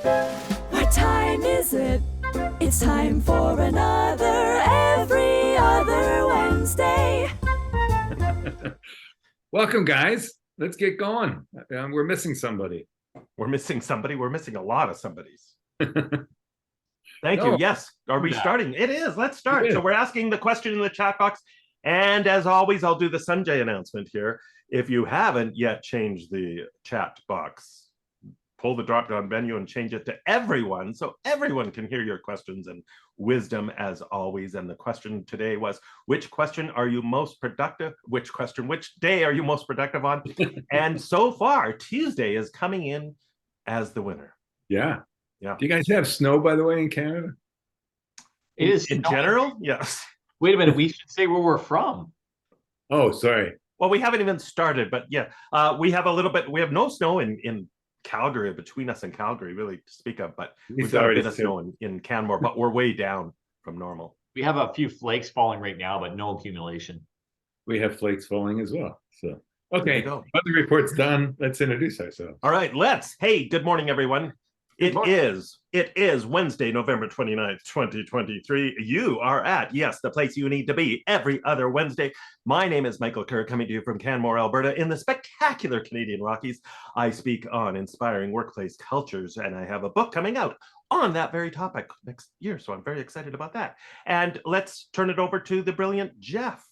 What time is it? It's time for another Every Other Wednesday. Welcome, guys. Let's get going. We're missing somebody. We're missing somebody. We're missing a lot of somebodies. Thank you. Yes. Are we starting? It is. Let's start. So we're asking the question in the chat box. And as always, I'll do the Sanjay announcement here. If you haven't yet changed the chat box, pull the drop-down menu and change it to everyone so everyone can hear your questions and wisdom as always. And the question today was, which question are you most productive? Which day are you most productive on? And so far, Tuesday is coming in as the winner. Yeah. Yeah. Do you guys have snow, by the way, in Canada? It is in general? Yes. Wait a minute. We should say where we're from. Oh, sorry. Well, we haven't even started, but yeah, we have a little bit. We have no snow in Calgary, between us and Calgary, really, to speak of, but we've got a bit of snow in Canmore, but we're way down from normal. We have a few flakes falling right now, but no accumulation. We have flakes falling as well. So, okay, weather report's done. Let's introduce ourselves. All right, Hey, good morning, everyone. It is Wednesday, November 29th, 2023. You are at, yes, the place you need to be every other Wednesday. My name is Michael Kerr, coming to you from Canmore, Alberta, in the spectacular Canadian Rockies. I speak on inspiring workplace cultures, and I have a book coming out on that very topic next year, so I'm very excited about that. And let's turn it over to the brilliant Jeff.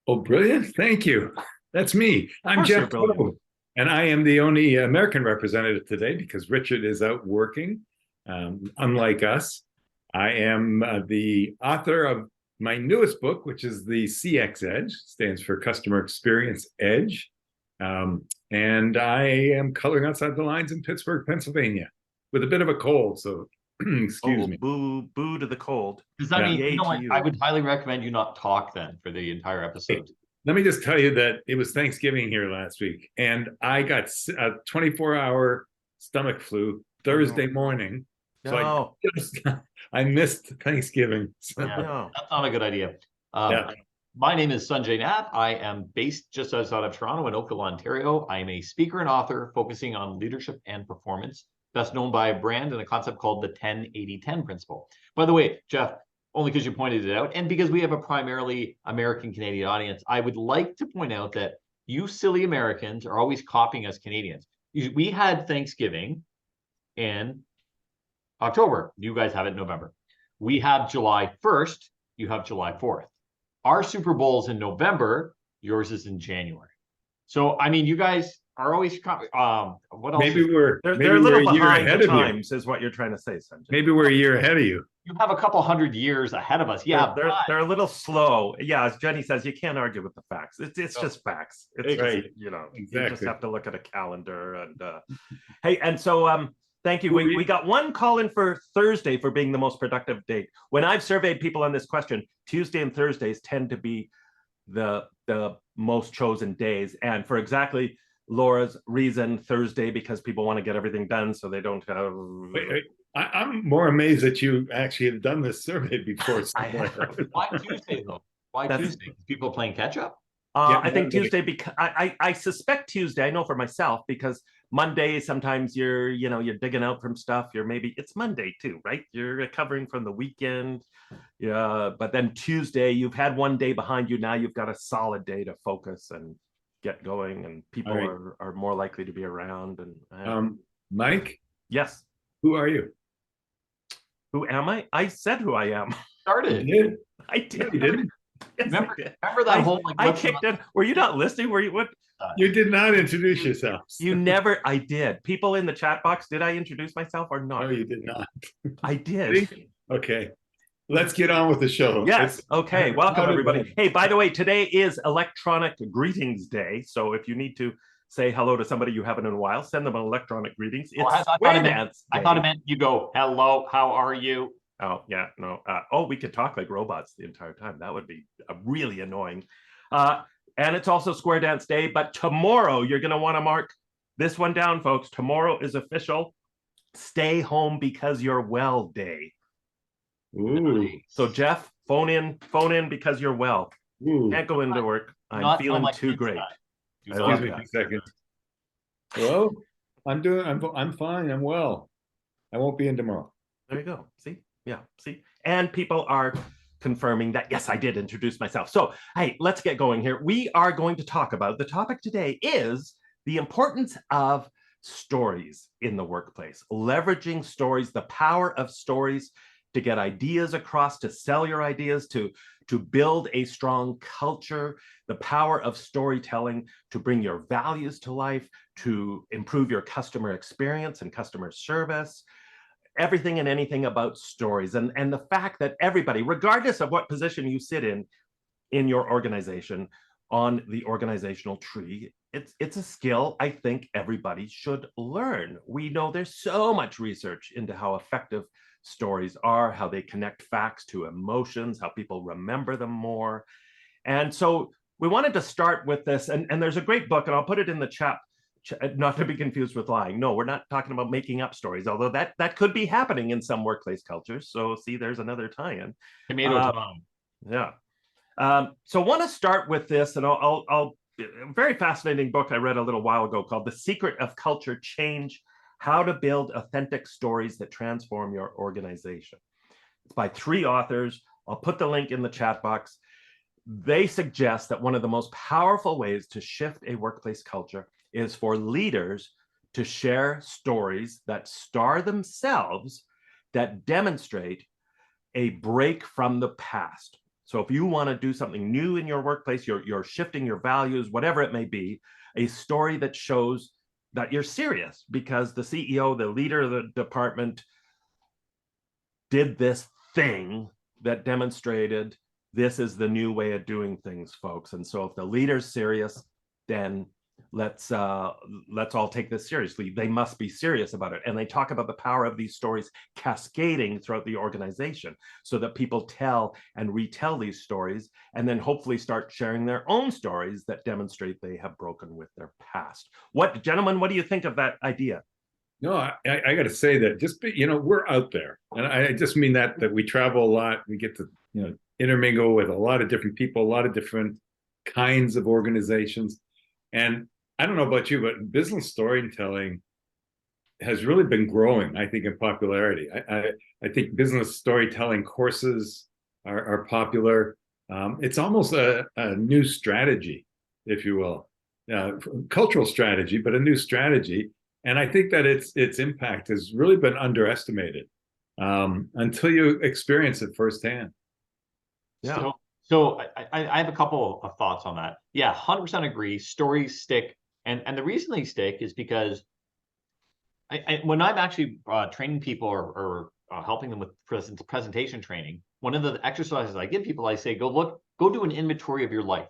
Oh, brilliant. Thank you. That's me. I'm Jeff Poe. And I am the only American representative today because Richard is out working, unlike us. I am the author of my newest book, which is the CX Edge, stands for Customer Experience Edge. And I am coloring outside the lines in Pittsburgh, Pennsylvania, with a bit of a cold, so excuse me. Boo to the cold. Does that mean, I would highly recommend you not talk then for the entire episode. Let me just tell you that it was Thanksgiving here last week, and I got a 24-hour stomach flu Thursday morning. So I missed Thanksgiving. So. Yeah, that's not a good idea. My name is Sanjay Nath. I am based just outside of Toronto in Oakville, Ontario. I am a speaker and author focusing on leadership and performance, best known by a brand and a concept called the 10-80-10 principle. By the way, Jeff, only because you pointed it out, and because we have a primarily American-Canadian audience, I would like to point out that you silly Americans are always copying us Canadians. We had Thanksgiving in October. You guys have it in November. We have July 1st. You have July 4th. Our Super Bowl's in November. Yours is in January. So, I mean, you guys are always what else? Maybe they're a little behind the times, is what you're trying to say, Sanjay. Maybe we're a year ahead of you. You have a couple hundred years ahead of us. Yeah, they're a little slow. Yeah, as Jenny says, you can't argue with the facts. It's just facts. It's right. Just, you just have to look at a calendar. And hey, and so thank you. We got one call in for Thursday for being the most productive date. When I've surveyed people on this question, Tuesday and Thursdays tend to be the most chosen days. And for exactly Laura's reason, Thursday, because people want to get everything done, so they don't have. Wait. I'm more amazed that you actually have done this survey before. Why Tuesday though? Why Tuesday? People playing catch up? I think Tuesday, because I suspect Tuesday. I know for myself, because Monday sometimes you're digging out from stuff. It's Monday too, right? You're recovering from the weekend. Yeah, but then Tuesday you've had one day behind you. Now you've got a solid day to focus and get going, and people are more likely to be around. And Mike, yes, who are you? Who am I? I said who I am. Started. You did? I did. You didn't? Yes, remember that whole I kicked in. Were you not listening? Were you what? You did not introduce yourself. You never. I did. People in the chat box, did I introduce myself or not? No, you did not. I did. Okay. Let's get on with the show. Yes. Okay. Welcome, everybody. Hey, by the way, today is Electronic Greetings Day. So if you need to say hello to somebody you haven't in a while, send them an electronic greetings. I thought it meant you go, hello, how are you? Oh, yeah, no. We could talk like robots the entire time. That would be really annoying. And it's also Square Dance Day, but tomorrow you're going to want to mark this one down, folks. Tomorrow is official Stay Home Because You're Well Day. Ooh. So Jeff, phone in because you're well. Ooh. Can't go into work. I'm feeling too great. Excuse me a second. Hello? I'm fine. I'm well. I won't be in tomorrow. There you go. See? Yeah. See? And people are confirming that, yes, I did introduce myself. So, hey, let's get going here. We are going to talk about the topic today is the importance of stories in the workplace, leveraging stories, the power of stories to get ideas across, to sell your ideas, to build a strong culture, the power of storytelling to bring your values to life, to improve your customer experience and customer service, everything and anything about stories. And the fact that everybody, regardless of what position you sit in your organization, on the organizational tree, it's a skill I think everybody should learn. We know there's so much research into how effective stories are, how they connect facts to emotions, how people remember them more. And so we wanted to start with this, and there's a great book, and I'll put it in the chat, not to be confused with lying. No, we're not talking about making up stories, although that could be happening in some workplace cultures. So see, there's another tie-in. Tomato time. Yeah. So I want to start with this, and I'll a very fascinating book I read a little while ago called The Secret of Culture Change: How to Build Authentic Stories That Transform Your Organization. It's by 3 authors. I'll put the link in the chat box. They suggest that one of the most powerful ways to shift a workplace culture is for leaders to share stories that star themselves, that demonstrate a break from the past. So if you want to do something new in your workplace, you're shifting your values, whatever it may be, a story that shows that you're serious because the CEO, the leader of the department, did this thing that demonstrated this is the new way of doing things, folks. And so if the leader's serious, then let's all take this seriously. They must be serious about it. And they talk about the power of these stories cascading throughout the organization so that people tell and retell these stories and then hopefully start sharing their own stories that demonstrate they have broken with their past. Gentlemen, what do you think of that idea? No, I got to say that we're out there, and I just mean that we travel a lot. We get to intermingle with a lot of different people, a lot of different kinds of organizations, and I don't know about you, but business storytelling has really been growing, I think, in popularity. I think business storytelling courses are popular. It's almost a new strategy, if you will, cultural strategy, but a new strategy. And I think that its impact has really been underestimated until you experience it firsthand. Yeah. So I have a couple of thoughts on that. Yeah, 100% agree. Stories stick. And the reason they stick is because when I'm actually training people or helping them with presentation training, one of the exercises I give people, I say, go do an inventory of your life.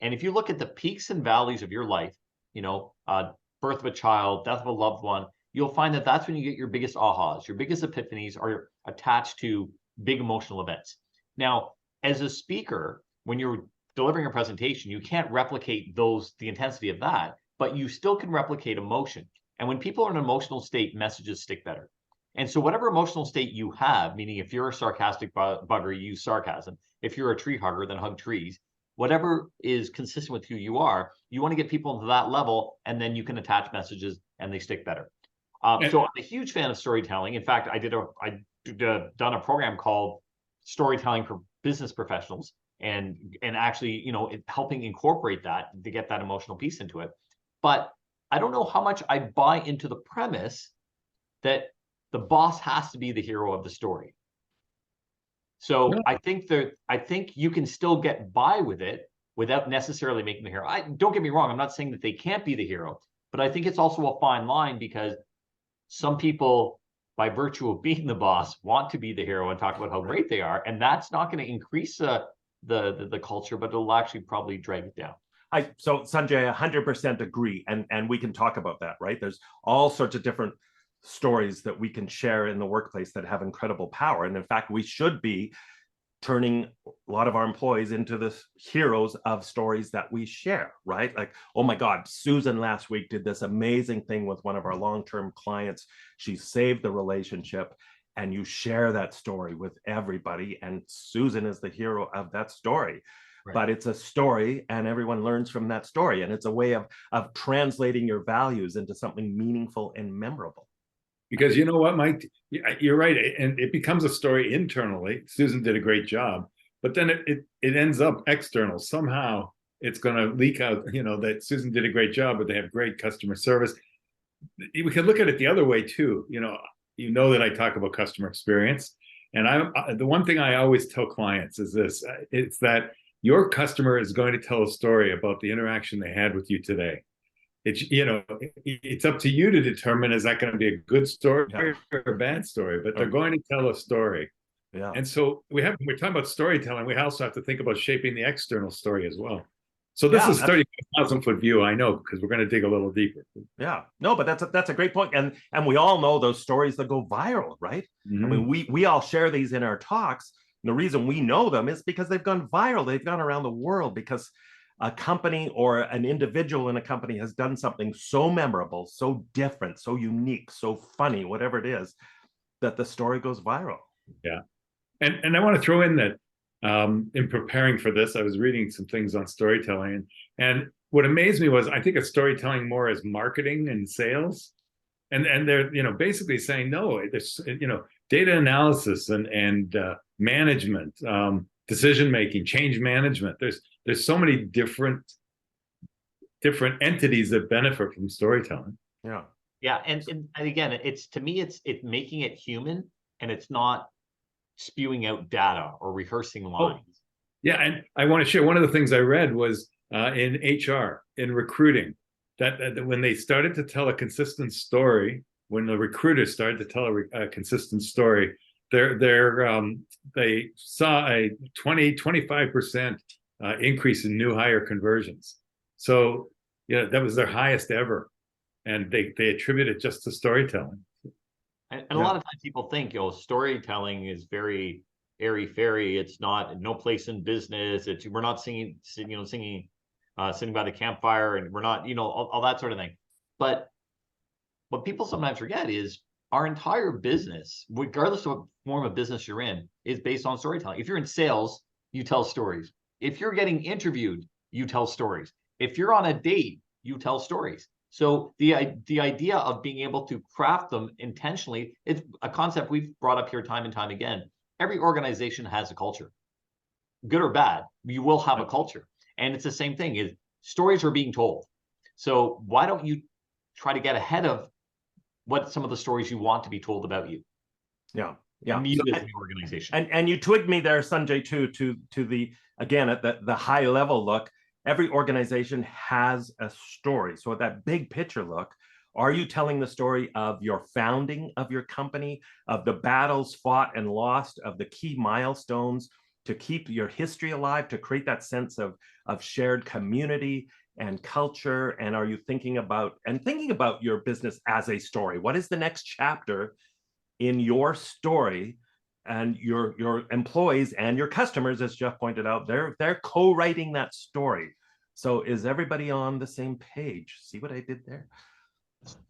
And if you look at the peaks and valleys of your life, birth of a child, death of a loved one, you'll find that that's when you get your biggest ahas, your biggest epiphanies are attached to big emotional events. Now, as a speaker, when you're delivering a presentation, you can't replicate the intensity of that, but you still can replicate emotion. And when people are in an emotional state, messages stick better. And so whatever emotional state you have, meaning if you're a sarcastic bugger, you use sarcasm. If you're a tree hugger, then hug trees. Whatever is consistent with who you are, you want to get people into that level, and then you can attach messages and they stick better. So I'm a huge fan of storytelling. In fact, I've done a program called Storytelling for Business Professionals, and actually, helping incorporate that to get that emotional piece into it. But I don't know how much I buy into the premise that the boss has to be the hero of the story. So no. I think you can still get by with it without necessarily making the hero. Don't get me wrong. I'm not saying that they can't be the hero, but I think it's also a fine line because some people, by virtue of being the boss, want to be the hero and talk about how great they are. And that's not going to increase the culture, but it'll actually probably drag it down. So Sanjay, 100% agree. And we can talk about that, right? There's all sorts of different stories that we can share in the workplace that have incredible power. And in fact, we should be turning a lot of our employees into the heroes of stories that we share, right? Like, oh my God, Susan last week did this amazing thing with one of our long-term clients. She saved the relationship, and you share that story with everybody. And Susan is the hero of that story. Right. But it's a story, and everyone learns from that story, and it's a way of translating your values into something meaningful and memorable. Because you know what, Mike, you're right, and it becomes a story internally. Susan did a great job, but then it ends up external. Somehow it's going to leak out, that Susan did a great job, but they have great customer service. We could look at it the other way too. You know that I talk about customer experience, and the one thing I always tell clients is this: it's that your customer is going to tell a story about the interaction they had with you today. It's up to you to determine, is that going to be a good story or a bad story, but they're going to tell a story. Yeah. And so we're talking about storytelling. We also have to think about shaping the external story as well. So this is 30,000 foot view, I know, because we're going to dig a little deeper. Yeah, no, but that's a great point. And we all know those stories that go viral, right? Mm-hmm. I mean, we all share these in our talks. And the reason we know them is because they've gone viral. They've gone around the world because a company or an individual in a company has done something so memorable, so different, so unique, so funny, whatever it is, that the story goes viral. Yeah. And I want to throw in that in preparing for this, I was reading some things on storytelling. And what amazed me was, I think of storytelling more as marketing and sales. And they're, basically saying, no, there's, data analysis and management, decision-making, change management. There's so many different entities that benefit from storytelling. Yeah. Yeah. And again, to me, it's making it human, and it's not spewing out data or rehearsing lines. Oh, yeah. And I want to share, one of the things I read was in HR, in recruiting, that when they started to tell a consistent story, when the recruiters started to tell a consistent story, they saw a 25% increase in new hire conversions. So that was their highest ever, and they attribute it just to storytelling. And a lot of times people think, storytelling is very airy-fairy. It's no place in business. We're not singing sitting by the campfire, and we're not, all that sort of thing. But what people sometimes forget is our entire business, regardless of what form of business you're in, is based on storytelling. If you're in sales, you tell stories. If you're getting interviewed, you tell stories. If you're on a date, you tell stories. So the idea of being able to craft them intentionally, it's a concept we've brought up here time and time again. Every organization has a culture. Good or bad, you will have a culture. And it's the same thing, is stories are being told. So why don't you try to get ahead of what some of the stories you want to be told about you? Yeah. You as the organization. And you twigged me there, Sanjay, to the, again, at the high level look. Every organization has a story. So at that big picture look, are you telling the story of your founding of your company, of the battles fought and lost, of the key milestones to keep your history alive, to create that sense of shared community and culture? And are you thinking about your business as a story? What is the next chapter in your story? And your employees and your customers, as Jeff pointed out, they're co-writing that story. So is everybody on the same page? See what I did there?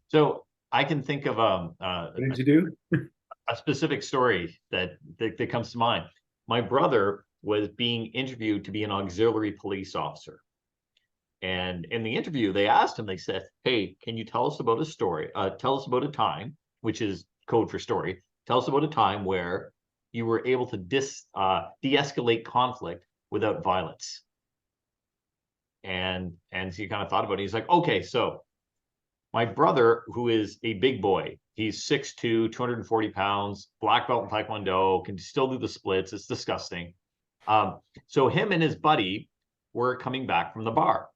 So I can think of what did you do? A specific story that comes to mind. My brother was being interviewed to be an auxiliary police officer. And in the interview, they asked him, they said, hey, can you tell us about a story? Tell us about a time, which is code for story. Tell us about a time where you were able to de-escalate conflict without violence. And so he kind of thought about it. He's like, okay, so my brother, who is a big boy, he's 6'2", 240 pounds, black belt in Taekwondo, can still do the splits. It's disgusting. So him and his buddy were coming back from the bar.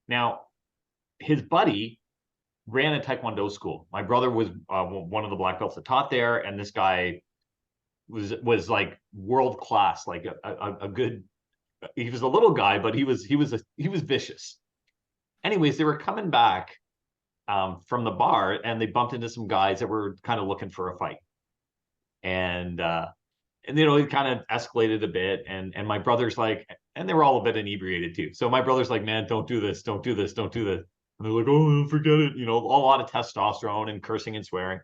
Now, his buddy ran a Taekwondo school. My brother was one of the black belts that taught there, and this guy was like world class, like a good. He was a little guy, but he was vicious. Anyways, they were coming back from the bar, and they bumped into some guys that were kind of looking for a fight, and it kind of escalated a bit, and my brother's like, and they were all a bit inebriated too. So my brother's like, man, don't do this, don't do this, don't do this. And they're like, oh, forget it. A lot of testosterone and cursing and swearing.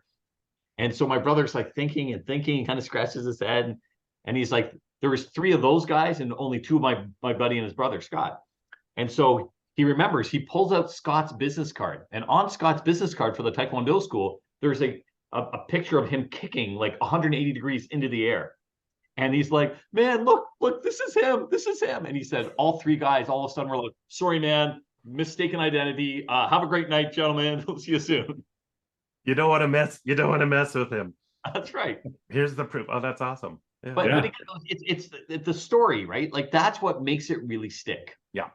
And so my brother's like thinking, kind of scratches his head. And he's like, there was 3 of those guys and only 2 of my buddy and his brother, Scott. And so he remembers, he pulls out Scott's business card. And on Scott's business card for the Taekwondo school, there's a picture of him kicking like 180 degrees into the air. And he's like, man, look, this is him. This is him. And he said, all 3 guys all of a sudden were like, sorry, man, mistaken identity. Have a great night, gentlemen. We'll see you soon. You don't want to mess with him. That's right. Here's the proof. Oh, that's awesome. Yeah. But again, it's the story, right? Like that's what makes it really stick. Yeah.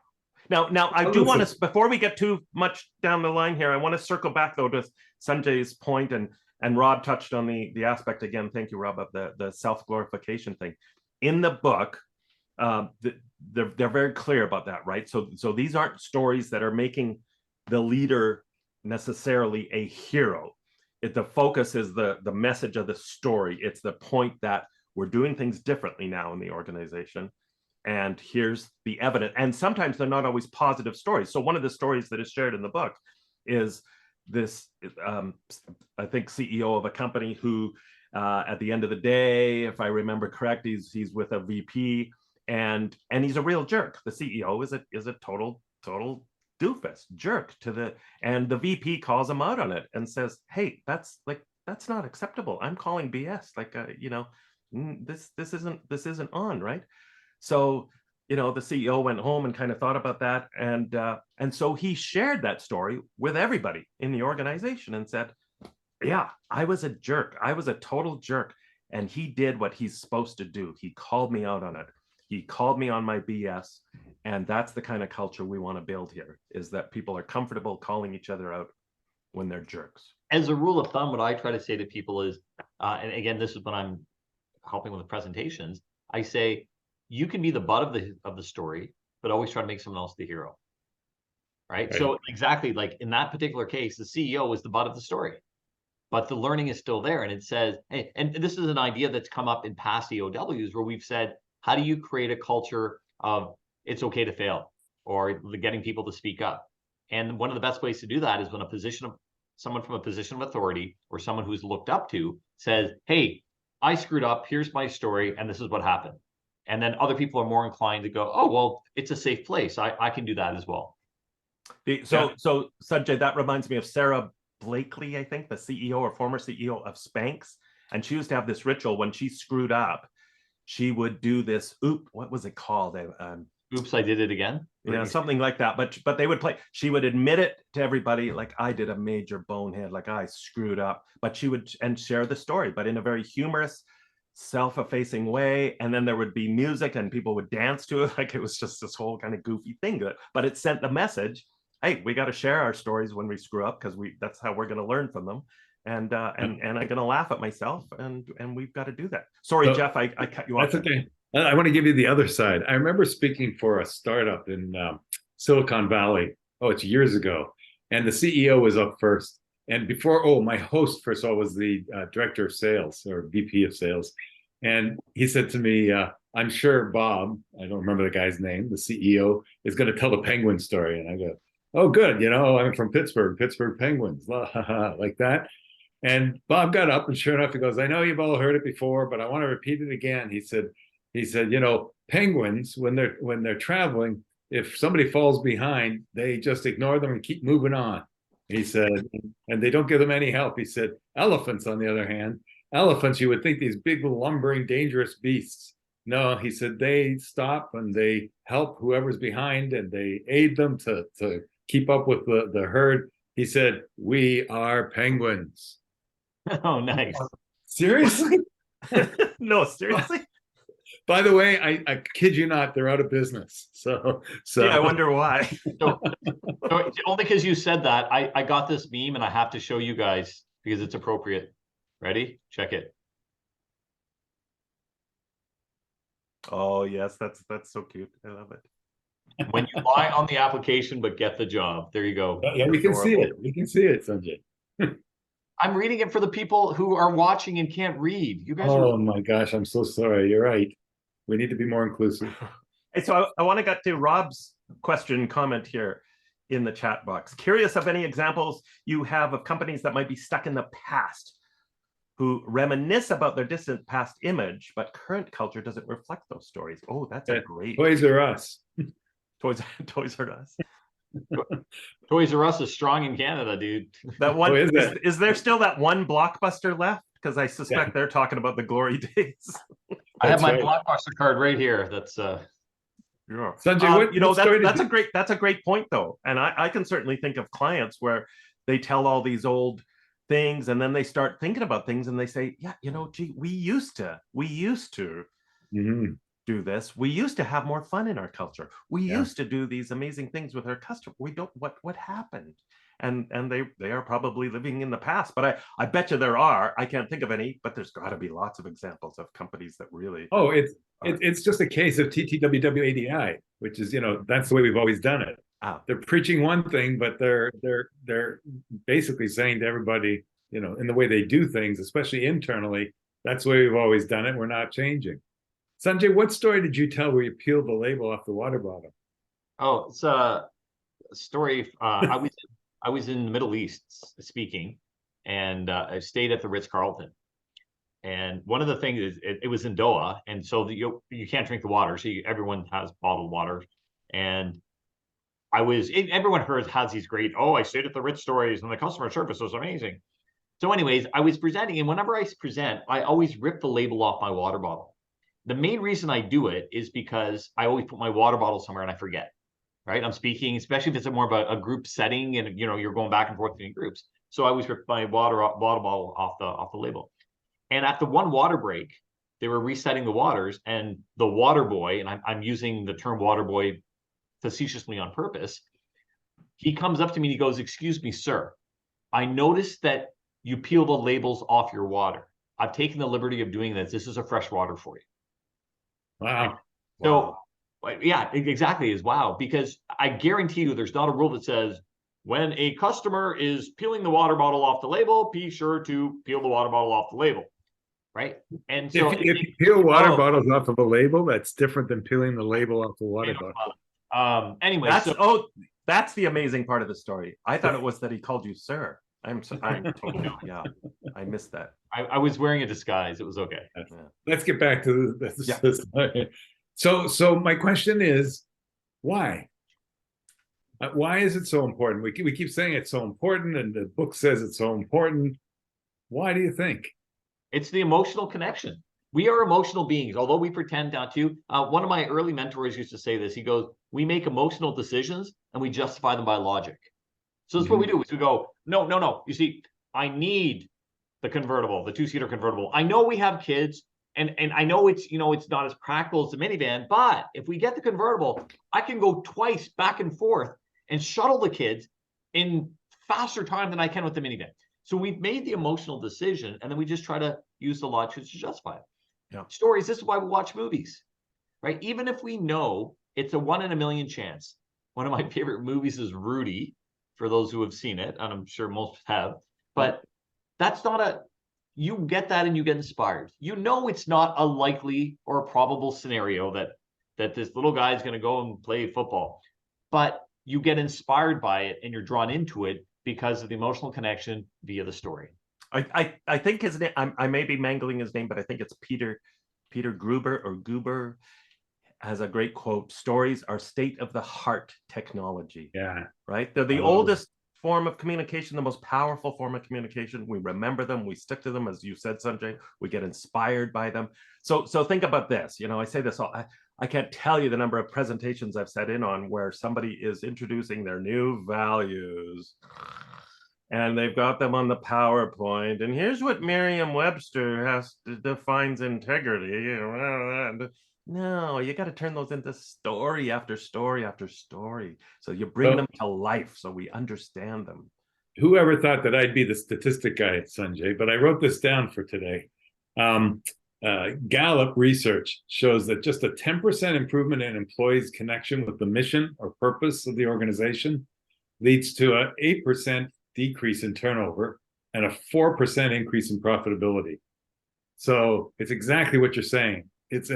Now I do want to, before we get too much down the line here, I want to circle back though to Sanjay's point, and Rob touched on the aspect again. Thank you, Rob, of the self-glorification thing. In the book, they're very clear about that, right? So these aren't stories that are making the leader necessarily a hero. The focus is the message of the story. It's the point that we're doing things differently now in the organization. And here's the evidence. And sometimes they're not always positive stories. So one of the stories that is shared in the book is this, I think, CEO of a company who, at the end of the day, if I remember correct, he's with a VP, and he's a real jerk. The CEO is a total doofus, jerk and the VP calls him out on it and says, hey, that's not acceptable. I'm calling BS. This isn't on, right? So, the CEO went home and kind of thought about that. And so he shared that story with everybody in the organization and said, yeah, I was a jerk. I was a total jerk. And he did what he's supposed to do. He called me out on it. He called me on my BS. And that's the kind of culture we want to build here, is that people are comfortable calling each other out when they're jerks. As a rule of thumb, what I try to say to people is, and again, this is when I'm helping with presentations, I say, you can be the butt of the story, but always try to make someone else the hero. Right? So exactly, like in that particular case, the CEO was the butt of the story, but the learning is still there. And it says, hey, and this is an idea that's come up in past EOWs where we've said, how do you create a culture of it's okay to fail, or getting people to speak up? And one of the best ways to do that is when someone from a position of authority or someone who's looked up to says, hey, I screwed up, here's my story, and this is what happened. And then other people are more inclined to go, oh, well, it's a safe place. I can do that as well. So Sanjay, that reminds me of Sarah Blakely, I think, the CEO or former CEO of Spanx. And she used to have this ritual when she screwed up. She would do this, what was it called? Oops, I did it again. Yeah, something like that. But they would play, she would admit it to everybody, like, I did a major bonehead, like I screwed up. But she would share the story, but in a very humorous, self-effacing way. And then there would be music and people would dance to it. Like it was just this whole kind of goofy thing. But it sent the message, hey, we got to share our stories when we screw up, because that's how we're going to learn from them. And I'm going to laugh at myself, and we've got to do that. Sorry, Jeff, I cut you off. That's okay. I want to give you the other side. I remember speaking for a startup in Silicon Valley. Oh, it's years ago. And the CEO was up first. And before, my host, first of all, was the director of sales or VP of sales. And he said to me, I'm sure Bob, I don't remember the guy's name, the CEO, is going to tell the Penguin story. And I go, oh, good. I'm from Pittsburgh Penguins, like that. And Bob got up, and sure enough, he goes, I know you've all heard it before, but I want to repeat it again. He said, penguins, when they're traveling, if somebody falls behind, they just ignore them and keep moving on. He said, and they don't give them any help. He said, elephants, on the other hand, you would think these big, lumbering, dangerous beasts. No, he said, they stop and they help whoever's behind, and they aid them to keep up with the herd. He said, we are penguins. Oh, nice. Seriously? No, seriously? By the way, I kid you not, they're out of business. So yeah, I wonder why. So only because you said that, I got this meme and I have to show you guys because it's appropriate. Ready? Check it. Oh yes, that's so cute. I love it. When you lie on the application but get the job. There you go. Yeah, we can see it. We can see it, Sanjay. I'm reading it for the people who are watching and can't read. You guys my gosh, I'm so sorry. You're right. We need to be more inclusive. Hey, so I want to get to Rob's comment here in the chat box. Curious of any examples you have of companies that might be stuck in the past who reminisce about their distant past image, but current culture doesn't reflect those stories. Oh, that's a great Toys R Us. Toys R Us. Toys R Us is strong in Canada, dude. That one is there still that one Blockbuster left? Because I suspect they're talking about the glory days. I have my Blockbuster card right here. That's Yeah. Sanjay, that's a great point though. And I can certainly think of clients where they tell all these old things and then they start thinking about things and they say, yeah, gee, we used to do this. We used to have more fun in our culture. We used to do these amazing things with our customer. We don't, what happened? And they are probably living in the past, but I bet you there are. I can't think of any, but there's got to be lots of examples of companies that really. Oh, it's just a case of TTWWADI, which is, that's the way we've always done it. They're preaching one thing, but they're basically saying to everybody, in the way they do things, especially internally, that's the way we've always done it. We're not changing. Sanjay, what story did you tell where you peeled the label off the water bottle? Oh, it's a story. I was in the Middle East speaking, and I stayed at the Ritz-Carlton. And one of the things is it was in Doha, and so you can't drink the water. So everyone has bottled water, and everyone has these great, I stayed at the Ritz stories and the customer service was amazing. So anyways, I was presenting, and whenever I present, I always rip the label off my water bottle. The main reason I do it is because I always put my water bottle somewhere and I forget, right? I'm speaking, especially if it's more about a group setting and you're going back and forth between groups. So I always rip my water bottle off the label. And at the one water break, they were resetting the waters, and the water boy, and I'm using the term water boy facetiously on purpose, he comes up to me and he goes, "Excuse me, sir, I noticed that you peel the labels off your water. I've taken the liberty of doing this. This is a fresh water for you." Wow. So, yeah, exactly, is wow, because I guarantee you there's not a rule that says when a customer is peeling the water bottle off the label, be sure to peel the water bottle off the label. Right. And so if you peel water bottles off of a label, that's different than peeling the label off the water bottle. Anyway, that's the amazing part of the story. I thought it was that he called you sir. I'm totally, I missed that. I was wearing a disguise. It was okay. Let's get back to the So my question is, why? Why is it so important? We keep saying it's so important, and the book says it's so important. Why do you think? It's the emotional connection. We are emotional beings, although we pretend not to. One of my early mentors used to say this. He goes, "We make emotional decisions and we justify them by logic." So that's what we do, is we go, no. You see, I need the convertible, the two-seater convertible. I know we have kids, and I know it's not as practical as the minivan, but if we get the convertible, I can go twice back and forth and shuttle the kids in faster time than I can with the minivan. So we've made the emotional decision, and then we just try to use the logic to justify it. Yeah. Stories, this is why we watch movies, right? Even if we know it's a 1 in a million chance. One of my favorite movies is Rudy, for those who have seen it, and I'm sure most have. But that's not you get that and you get inspired. It's not a likely or a probable scenario that this little guy is going to go and play football. But you get inspired by it and you're drawn into it because of the emotional connection via the story. I think his name, I may be mangling his name, but I think it's Peter Gruber or Goober, has a great quote: "Stories are state-of-the-heart technology." Yeah. Right? They're the oldest form of communication, the most powerful form of communication. We remember them, we stick to them, as you said, Sanjay. We get inspired by them. So think about this. I say this all. I can't tell you the number of presentations I've sat in on where somebody is introducing their new values, and they've got them on the PowerPoint. And here's what Merriam-Webster defines integrity. No, you got to turn those into story after story after story. So you bring them to life so we understand them. Whoever thought that I'd be the statistic guy, Sanjay, but I wrote this down for today. Gallup research shows that just a 10% improvement in employees' connection with the mission or purpose of the organization leads to an 8% decrease in turnover and a 4% increase in profitability. So it's exactly what you're saying. It's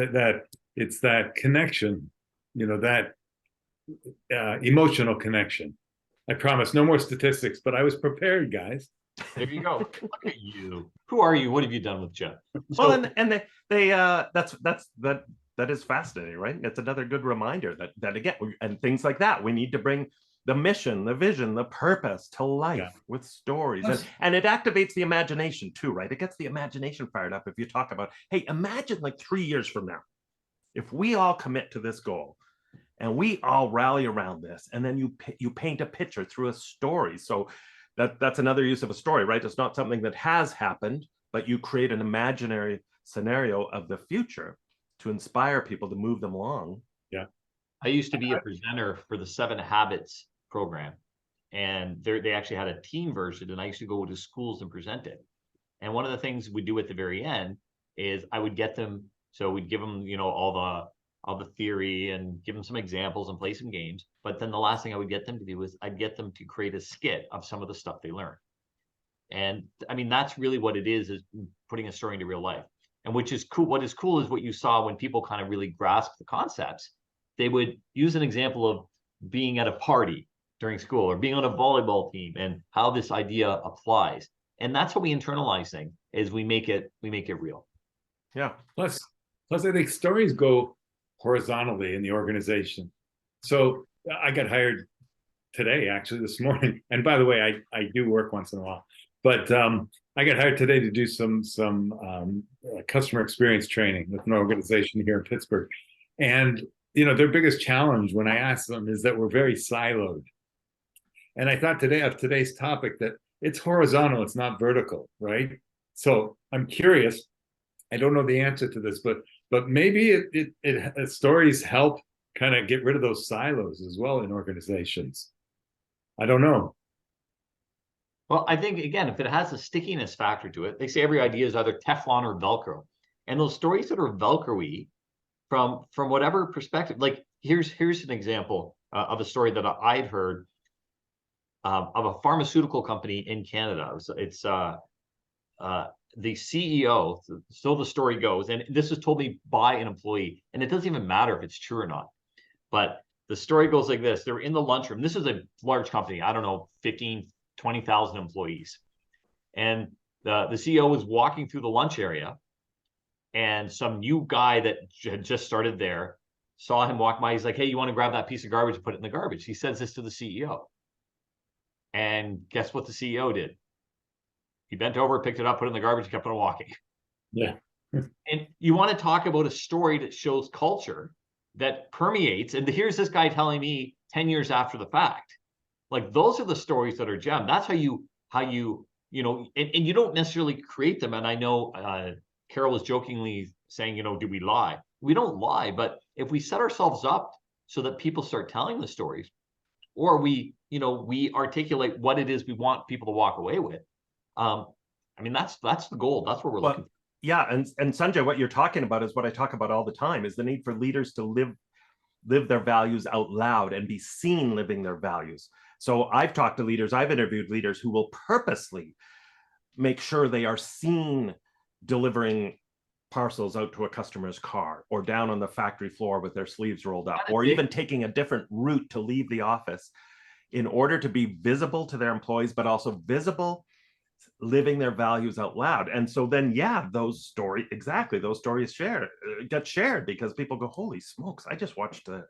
that connection, that emotional connection. I promise no more statistics, but I was prepared, guys. There you go. Look at you. Who are you? What have you done with Jeff? Well, and that is fascinating, right? It's another good reminder that again, and things like that, we need to bring the mission, the vision, the purpose to life with stories. And it activates the imagination too, right? It gets the imagination fired up if you talk about, hey, imagine like 3 years from now, if we all commit to this goal and we all rally around this, and then you paint a picture through a story. So that's another use of a story, right? It's not something that has happened, but you create an imaginary scenario of the future to inspire people to move them along. Yeah. I used to be a presenter for the 7 Habits program, and they actually had a teen version, and I used to go to schools and present it. And one of the things we do at the very end is I would get them, so we'd give them, you know, all the theory and give them some examples and play some games. But then the last thing I would get them to do is I'd get them to create a skit of some of the stuff they learned. And I mean, that's really what it is putting a story into real life. And which is cool. What is cool is what you saw when people kind of really grasp the concepts. They would use an example of being at a party during school or being on a volleyball team and how this idea applies. And that's what we internalize things, is we make it real. Yeah. Plus I think stories go horizontally in the organization. So I got hired today, actually this morning. And by the way, I do work once in a while, but I got hired today to do some customer experience training with an organization here in Pittsburgh. And, you know, their biggest challenge when I asked them is that we're very siloed. And I thought today of today's topic that it's horizontal, it's not vertical, right? So I'm curious, I don't know the answer to this, but maybe stories help kind of get rid of those silos as well in organizations. I don't know. Well, I think, again, if it has a stickiness factor to it, they say every idea is either Teflon or Velcro. And those stories that are Velcro-y from whatever perspective, like here's an example of a story that I'd heard of a pharmaceutical company in Canada. It's the CEO, so the story goes, and this is told me by an employee, and it doesn't even matter if it's true or not, but the story goes like this. They're in the lunchroom. This is a large company. I don't know, 15, 20,000 employees. And the CEO was walking through the lunch area, and some new guy that had just started there saw him walk by. He's like, hey, you want to grab that piece of garbage and put it in the garbage? He says this to the CEO. And guess what the CEO did? He bent over, picked it up, put it in the garbage, kept on walking. Yeah. And you want to talk about a story that shows culture that permeates. And here's this guy telling me 10 years after the fact. Like, those are the stories that are gem. That's how you know, and you don't necessarily create them. And I know Carol was jokingly saying, you know, do we lie? We don't lie, but if we set ourselves up so that people start telling the stories, or we articulate what it is we want people to walk away with. I mean, that's the goal. That's what we're looking for. Yeah, and Sanjay, what you're talking about is what I talk about all the time, is the need for leaders to live their values out loud and be seen living their values. So I've talked to leaders, I've interviewed leaders who will purposely make sure they are seen delivering parcels out to a customer's car, or down on the factory floor with their sleeves rolled up, or even taking a different route to leave the office in order to be visible to their employees, but also visible living their values out loud. And so then, yeah, those stories get shared because people go, holy smokes, I just watched the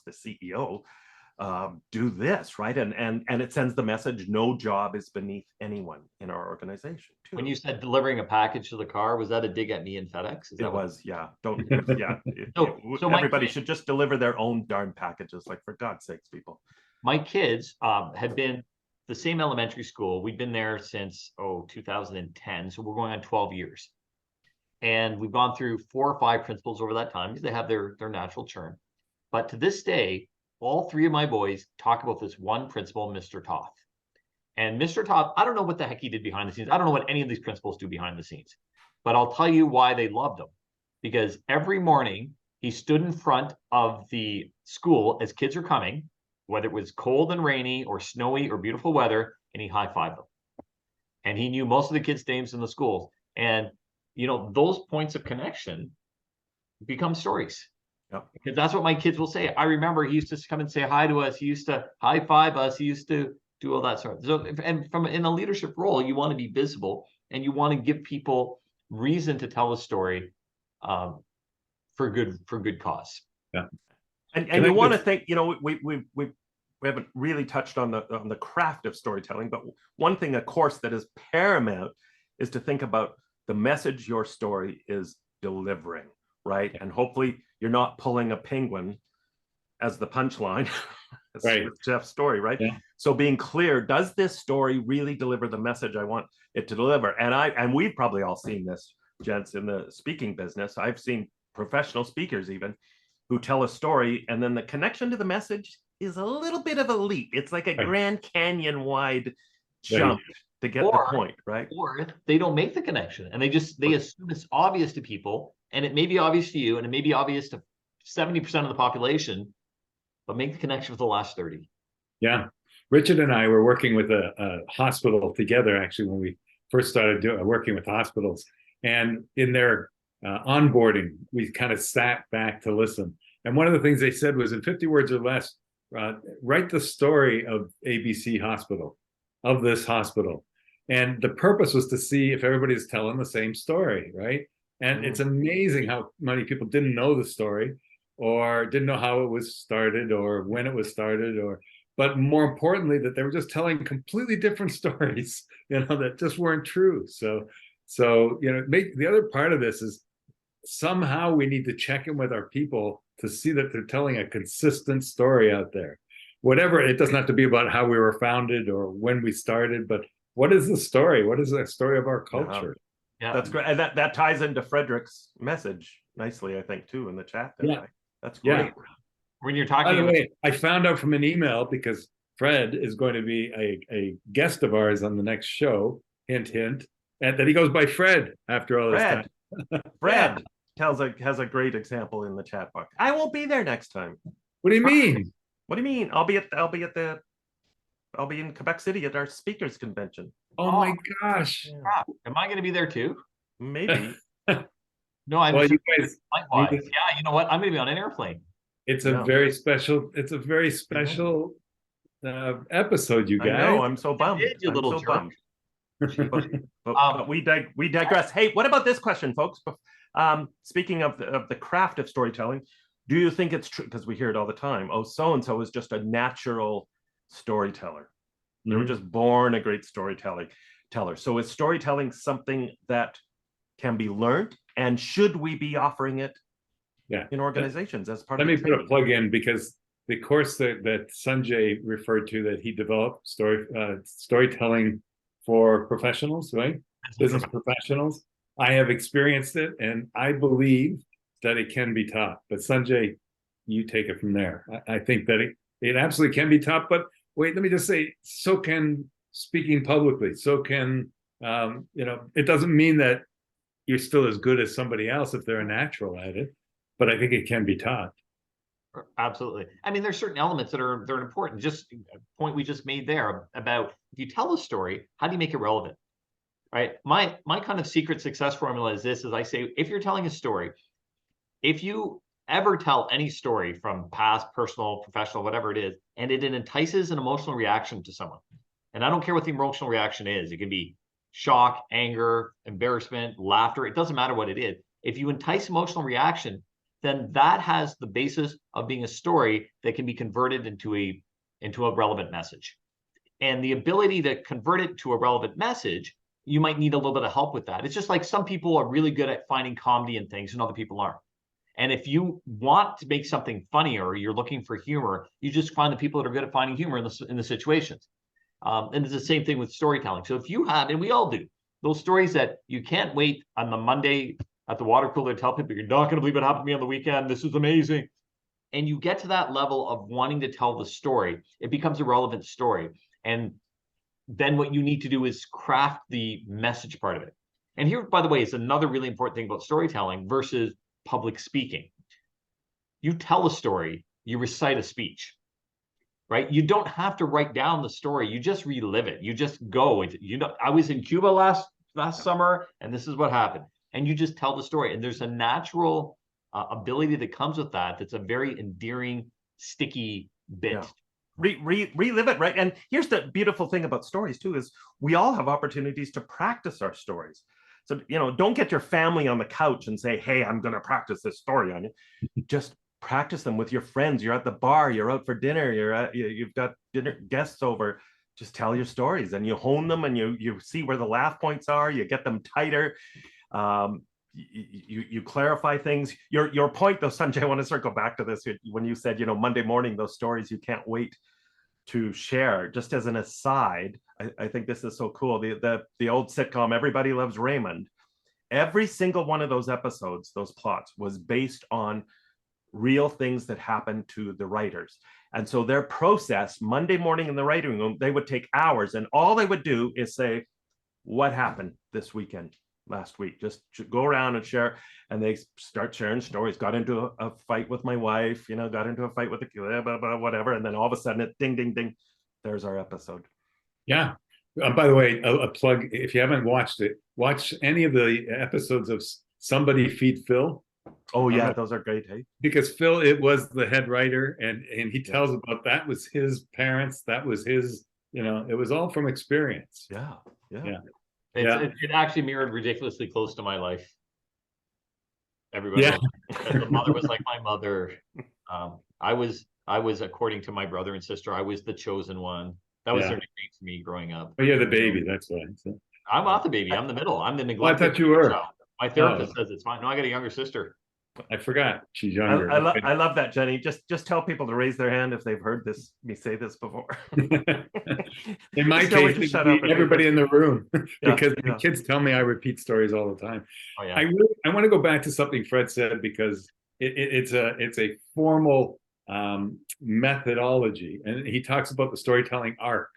CEO do this, right? And it sends the message, no job is beneath anyone in our organization too. When you said delivering a package to the car, was that a dig at me and FedEx? It was, yeah. So everybody should just deliver their own darn packages, like, for God's sakes, people. My kids had been the same elementary school. We've been there since 2010, so we're going on 12 years, and we've gone through 4 or 5 principals over that time, because they have their natural churn. But to this day, all 3 of my boys talk about this one principal, Mr. Toth. And Mr. Toth, I don't know what the heck he did behind the scenes. I don't know what any of these principals do behind the scenes, but I'll tell you why they loved him. Because every morning he stood in front of the school as kids are coming, whether it was cold and rainy or snowy or beautiful weather, and he high-fived them. And he knew most of the kids' names in the schools. And, you know, those points of connection become stories. Yep. Because that's what my kids will say. I remember he used to come and say hi to us. He used to high-five us. He used to do all that sort. So, and from in a leadership role, you want to be visible and you want to give people reason to tell a story for good cause. Yeah. And you want to think, you know, we haven't really touched on the craft of storytelling, but one thing, of course, that is paramount is to think about the message your story is delivering, right? Yeah. And hopefully you're not pulling a penguin as the punchline. Right. With Jeff's story, right? Yeah. So being clear, does this story really deliver the message I want it to deliver? And we've probably all seen this, gents, in the speaking business. I've seen professional speakers even who tell a story, and then the connection to the message is a little bit of a leap. It's like a Grand Canyon wide jump to get the point, right? Or they don't make the connection and they assume it's obvious to people, and it may be obvious to you and it may be obvious to 70% of the population, but make the connection with the last 30. Yeah. Richard and I were working with a hospital together, actually, when we first started working with hospitals. And in their onboarding, we kind of sat back to listen. And one of the things they said was, in 50 words or less, write the story of ABC Hospital, of this hospital. And the purpose was to see if everybody's telling the same story, right? And it's amazing how many people didn't know the story, or didn't know how it was started or when it was started, but more importantly, that they were just telling completely different stories, you know, that just weren't true. So, you know, the other part of this is somehow we need to check in with our people to see that they're telling a consistent story out there. Whatever, it doesn't have to be about how we were founded or when we started, but what is the story? What is the story of our culture? Yeah, that's great. And that ties into Frederick's message nicely, I think, too, in the chat. There, yeah. Right? That's great. Yeah. When you're talking, by the way, I found out from an email, because Fred is going to be a guest of ours on the next show, hint, hint, and that he goes by Fred after all this time. Fred has a great example in the chat box. I won't be there next time. What do you mean? What do you mean? I'll be in Quebec City at our speakers convention. Oh my gosh. Yeah. Am I going to be there too? Maybe. No, I'm well, you guys, likewise. Yeah, you know what? I'm going to be on an airplane. It's a very special episode, you guys. I know, I'm so bummed. You little jerk. But we digress. Hey, what about this question, folks? Speaking of the craft of storytelling, do you think it's true? Because we hear it all the time. Oh, so-and-so is just a natural storyteller. They were just born a great storyteller. So is storytelling something that can be learned, and should we be offering it in organizations as part of Let me put a plug in, because the course that Sanjay referred to, that he developed, storytelling for professionals, right? Business professionals. I have experienced it, and I believe that it can be taught. But Sanjay, you take it from there. I think that it absolutely can be taught. But wait, let me just say, so can speaking publicly. So can, you know, it doesn't mean that you're still as good as somebody else if they're a natural at it. But I think it can be taught. Absolutely. I mean, there's certain elements that are important. Just a point we just made there about, if you tell a story, how do you make it relevant? Right. My kind of secret success formula is this: is I say, if you're telling a story, if you ever tell any story from past, personal, professional, whatever it is, and it entices an emotional reaction to someone, and I don't care what the emotional reaction is, it can be shock, anger, embarrassment, laughter, it doesn't matter what it is. If you entice emotional reaction, then that has the basis of being a story that can be converted into a relevant message. And the ability to convert it to a relevant message, you might need a little bit of help with that. It's just like some people are really good at finding comedy in things and other people aren't. And if you want to make something funny, or you're looking for humor, you just find the people that are good at finding humor in the situations. And it's the same thing with storytelling. So if you have, and we all do, those stories that you can't wait on the Monday at the water cooler to tell people, you're not going to believe what happened to me on the weekend, this is amazing. And you get to that level of wanting to tell the story, it becomes a relevant story. And then what you need to do is craft the message part of it. And here, by the way, is another really important thing about storytelling versus public speaking. You tell a story, you recite a speech, right? You don't have to write down the story. You just relive it. You just go. You know, I was in Cuba last summer, and this is what happened. And you just tell the story. And there's a natural ability that comes with that. That's a very endearing, sticky bit relive it, right? And here's the beautiful thing about stories too, is we all have opportunities to practice our stories. So, don't get your family on the couch and say, hey, I'm going to practice this story on you. Just practice them with your friends. You're at the bar, you're out for dinner, you've got dinner guests over. Just tell your stories and you hone them, and you see where the laugh points are, you get them tighter. You clarify things. Your point though, Sanjay, I want to circle back to this when you said, Monday morning, those stories you can't wait to share. Just as an aside, I think this is so cool. The old sitcom Everybody Loves Raymond, every single one of those episodes, those plots, was based on real things that happened to the writers. And so their process, Monday morning in the writing room, they would take hours, and all they would do is say, what happened this weekend, last week? Just go around and share. And they start sharing stories. Got into a fight with my wife, got into a fight with the blah, blah, whatever. And then all of a sudden it ding, ding, ding. There's our episode. Yeah. By the way, a plug, if you haven't watched it, watch any of the episodes of Somebody Feed Phil. Oh yeah, those are great. Hey, because Phil, it was the head writer, and he tells about that was his parents, that was his, it was all from experience. Yeah. It actually mirrored ridiculously close to my life. Everybody knows the mother was like my mother. I was, according to my brother and sister, I was the chosen one. That was their nickname for me growing up. Oh, you're the baby, that's why. So. I'm not the baby. I'm the middle. I'm the neglected. I thought you were. So my therapist says it's fine. No, I got a younger sister. I forgot she's younger. I love that, Jenny. Just tell people to raise their hand if they've heard me say this before. In my case, everybody in the room, because the kids tell me I repeat stories all the time. Oh, yeah. I want to go back to something Fred said, because it's a formal methodology, and he talks about the storytelling arc,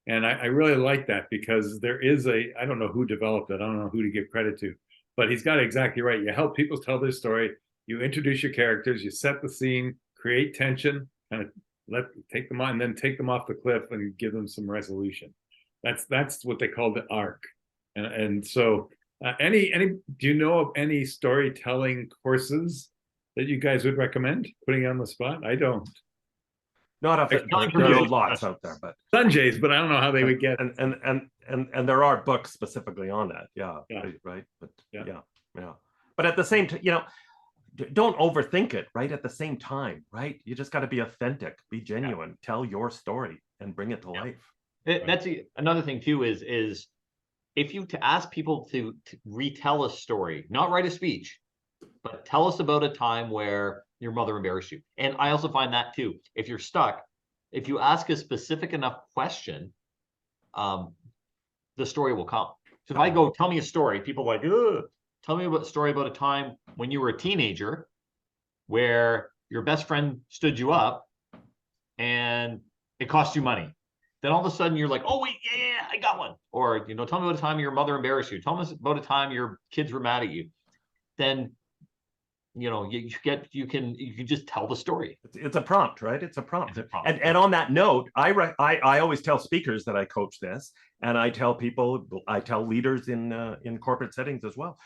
and I really like that, because there is I don't know who developed it, I don't know who to give credit to, but he's got it exactly right. You help people tell their story, you introduce your characters, you set the scene, create tension, kind of take them on, and then take them off the cliff and give them some resolution. That's what they call the arc. And so do you know of any storytelling courses that you guys would recommend, putting you on the spot? I don't. Not off there are lots out there, but Sanjay's, but I don't know how they would get and there are books specifically on that. Yeah. Right. But yeah. But at the same time, don't overthink it, right? At the same time, right? You just got to be authentic, be genuine, tell your story and bring it to life. That's another thing too, is if you to ask people to retell a story, not write a speech, but tell us about a time where your mother embarrassed you. And I also find that too, if you're stuck, if you ask a specific enough question, the story will come. So if I go, tell me a story, people are like, ugh. Tell me a story about a time when you were a teenager where your best friend stood you up and it cost you money. Then all of a sudden you're like, oh wait, yeah, I got one. Or, tell me about a time your mother embarrassed you. Tell me about a time your kids were mad at you. Then, you can just tell the story. It's a prompt, right? It's a prompt. And on that note, I always tell speakers that I coach this, and I tell leaders in corporate settings as well.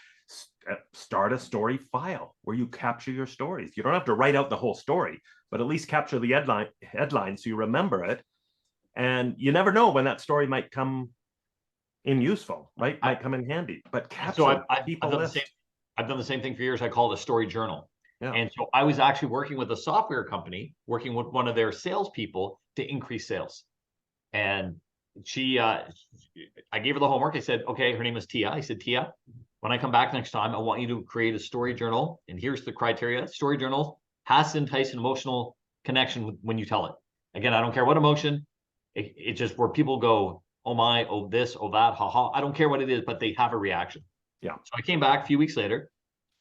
Start a story file where you capture your stories. You don't have to write out the whole story, but at least capture the headline so you remember it. And you never know when that story might come in useful, right? Might come in handy. But capture I've done the same thing for years. I call it a story journal. Yeah. And so I was actually working with a software company, working with one of their salespeople to increase sales. And I gave her the homework. I said, okay, her name is Tia. I said, Tia, when I come back next time, I want you to create a story journal. And here's the criteria. Story journal has to entice an emotional connection when you tell it. Again, I don't care what emotion. It's just where people go, oh my, oh this, oh that, haha. I don't care what it is, but they have a reaction. Yeah. So I came back a few weeks later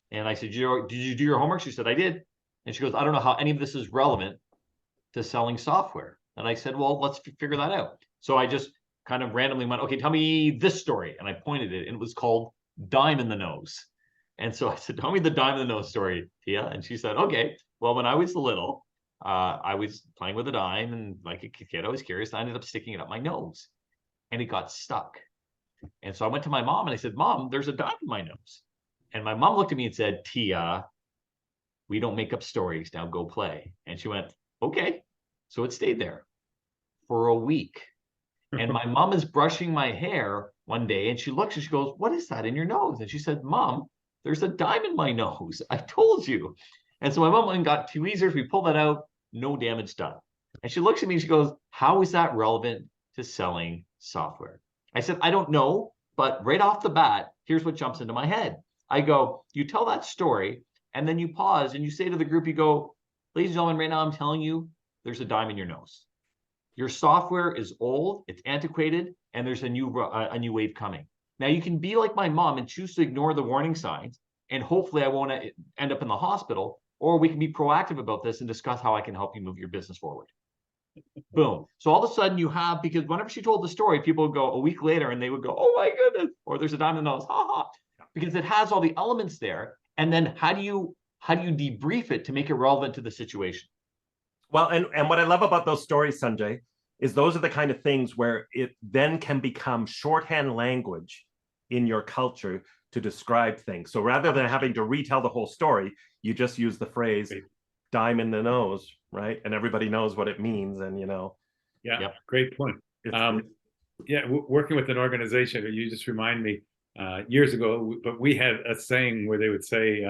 and I said, did you do your homework? She said, I did. And she goes, I don't know how any of this is relevant to selling software. And I said, well, let's figure that out. So I just kind of randomly went, okay, tell me this story. And I pointed it, and it was called Dime in the Nose. And so I said, tell me the dime in the nose story, Tia. And she said, okay, well, when I was little, I was playing with a dime, and like a kid, I was curious. I ended up sticking it up my nose, and it got stuck. And so I went to my mom and I said, Mom, there's a dime in my nose. And my mom looked at me and said, Tia, we don't make up stories. Now go play. And she went, okay. So it stayed there. for a week. And my mom is brushing my hair one day and she looks and she goes, what is that in your nose? And she said, Mom, there's a dime in my nose. I told you. And so my mom went and got tweezers. We pulled that out. No damage done. And she looks at me and she goes, how is that relevant to selling software? I said, I don't know, but right off the bat, here's what jumps into my head. I go, you tell that story and then you pause and you say to the group, you go, ladies and gentlemen, right now I'm telling you, there's a dime in your nose. Your software is old, it's antiquated, and there's a new wave coming. Now you can be like my mom and choose to ignore the warning signs, and hopefully I won't end up in the hospital, or we can be proactive about this and discuss how I can help you move your business forward. Boom. So all of a sudden you have, because whenever she told the story, people would go a week later and they would go, oh my goodness, or there's a dime in the nose, ha ha, because it has all the elements there. And then how do you debrief it to make it relevant to the situation? Well, and what I love about those stories, Sanjay, is those are the kind of things where it then can become shorthand language in your culture to describe things. So rather than having to retell the whole story, you just use the phrase dime in the nose, right? And everybody knows what it means. And, Yeah, yep. Great point. Working with an organization, you just remind me, years ago, but we had a saying where they would say,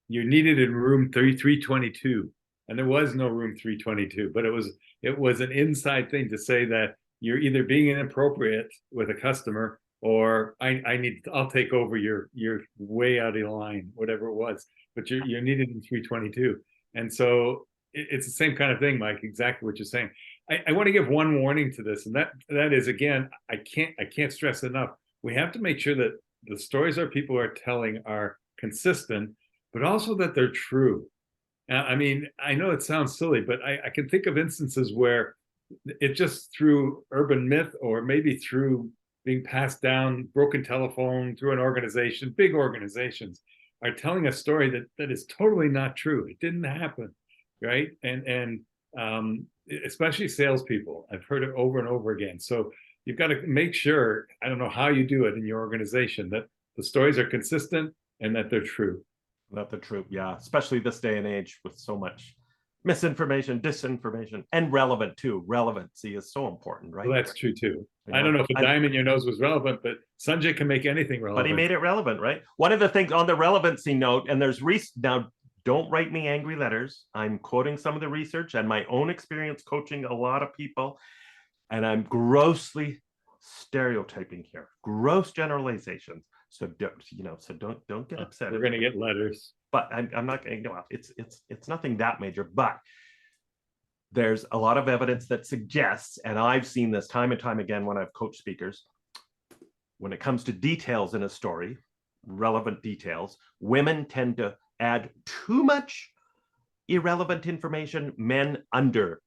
you're needed in room 322. And there was no room 322, but it was an inside thing to say that you're either being inappropriate with a customer or I'll take over, you're way out of line, whatever it was, but you're needed in 322. And so it's the same kind of thing, Mike, exactly what you're saying. I want to give one warning to this, and that is, again, I can't stress enough. We have to make sure that the stories our people are telling are consistent, but also that they're true. I mean, I know it sounds silly, but I can think of instances where it just through urban myth or maybe through being passed down, broken telephone through an organization, big organizations are telling a story that is totally not true. It didn't happen, right? And especially salespeople, I've heard it over and over again. So you've got to make sure, I don't know how you do it in your organization, that the stories are consistent and that they're true. Not the truth, yeah. Especially this day and age with so much misinformation, disinformation, and relevant too. Relevancy is so important, right? Well, that's true too. I don't know if a dime in your nose was relevant, but Sanjay can make anything relevant. But he made it relevant, right? One of the things on the relevancy note, and there's now, don't write me angry letters. I'm quoting some of the research and my own experience coaching a lot of people, and I'm grossly stereotyping here, gross generalizations. So don't get upset. We're going to get letters, but I'm not going to. Well, it's nothing that major, but there's a lot of evidence that suggests, and I've seen this time and time again when I've coached speakers, when it comes to details in a story, relevant details, women tend to add too much irrelevant information. Men under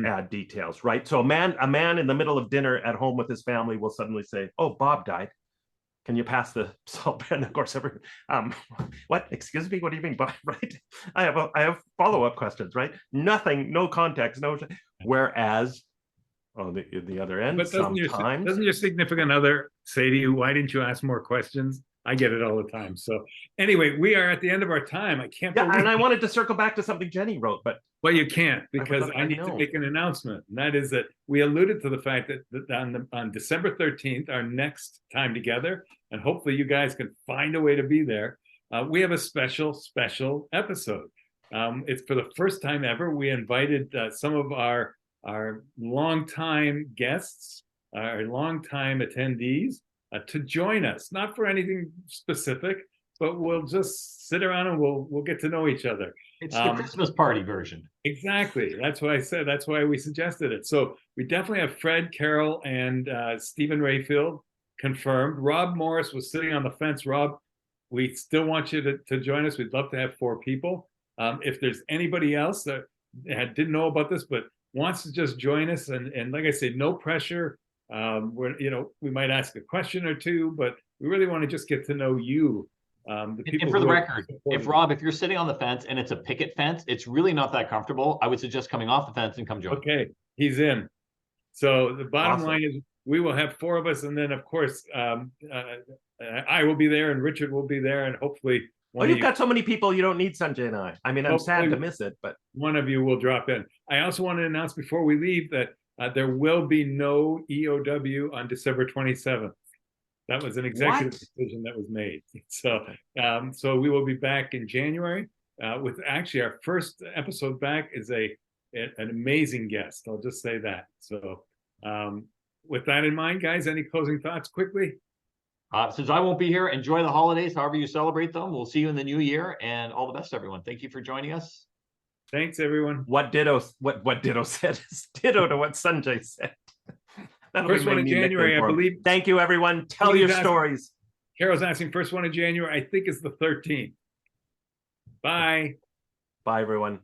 add details, right? So a man in the middle of dinner at home with his family will suddenly say, "Oh, Bob died. Can you pass the salt?" And of course, what? Excuse me, what do you mean, Bob? Right? I have follow-up questions, right? Nothing, no context, no. Whereas on the other end, but doesn't your significant other say to you, "Why didn't you ask more questions?" I get it all the time. So anyway, we are at the end of our time. I can't. Yeah, and I wanted to circle back to something Jenny wrote, but well, you can't, because I need to make an announcement. And that is that we alluded to the fact that on December 13th, our next time together, and hopefully you guys can find a way to be there, we have a special episode. It's for the first time ever. We invited some of our longtime guests, our longtime attendees, to join us, not for anything specific, but we'll just sit around and we'll get to know each other. It's the Christmas party version. Exactly. That's what I said. That's why we suggested it. So we definitely have Fred, Carol, and Stephen Rayfield confirmed. Rob Morris was sitting on the fence. Rob, we still want you to join us. We'd love to have 4 people. If there's anybody else that didn't know about this but wants to just join us, and like I said, no pressure. We might ask a question or two, but we really want to just get to know you. And for the record, if you're sitting on the fence and it's a picket fence, it's really not that comfortable. I would suggest coming off the fence and come join. Okay, he's in. So the bottom line is we will have 4 of us, and then of course I will be there and Richard will be there, and hopefully Well, you've got so many people, you don't need Sanjay and I. I mean, I'm sad to Hopefully miss it, but one of you will drop in. I also want to announce before we leave that there will be no EOW on December 27th. That was an executive decision that was made. So we will be back in January with actually our first episode back is an amazing guest. I'll just say that. So with that in mind, guys, any closing thoughts quickly? Since I won't be here, enjoy the holidays, however you celebrate them. We'll see you in the new year, and all the best, everyone. Thank you for joining us. Thanks, everyone. what Ditto said is ditto to what Sanjay said. First one in January, I believe. Thank you, everyone. Tell your stories. Carol's asking first one in January, I think it's the 13th. Bye. Bye, everyone.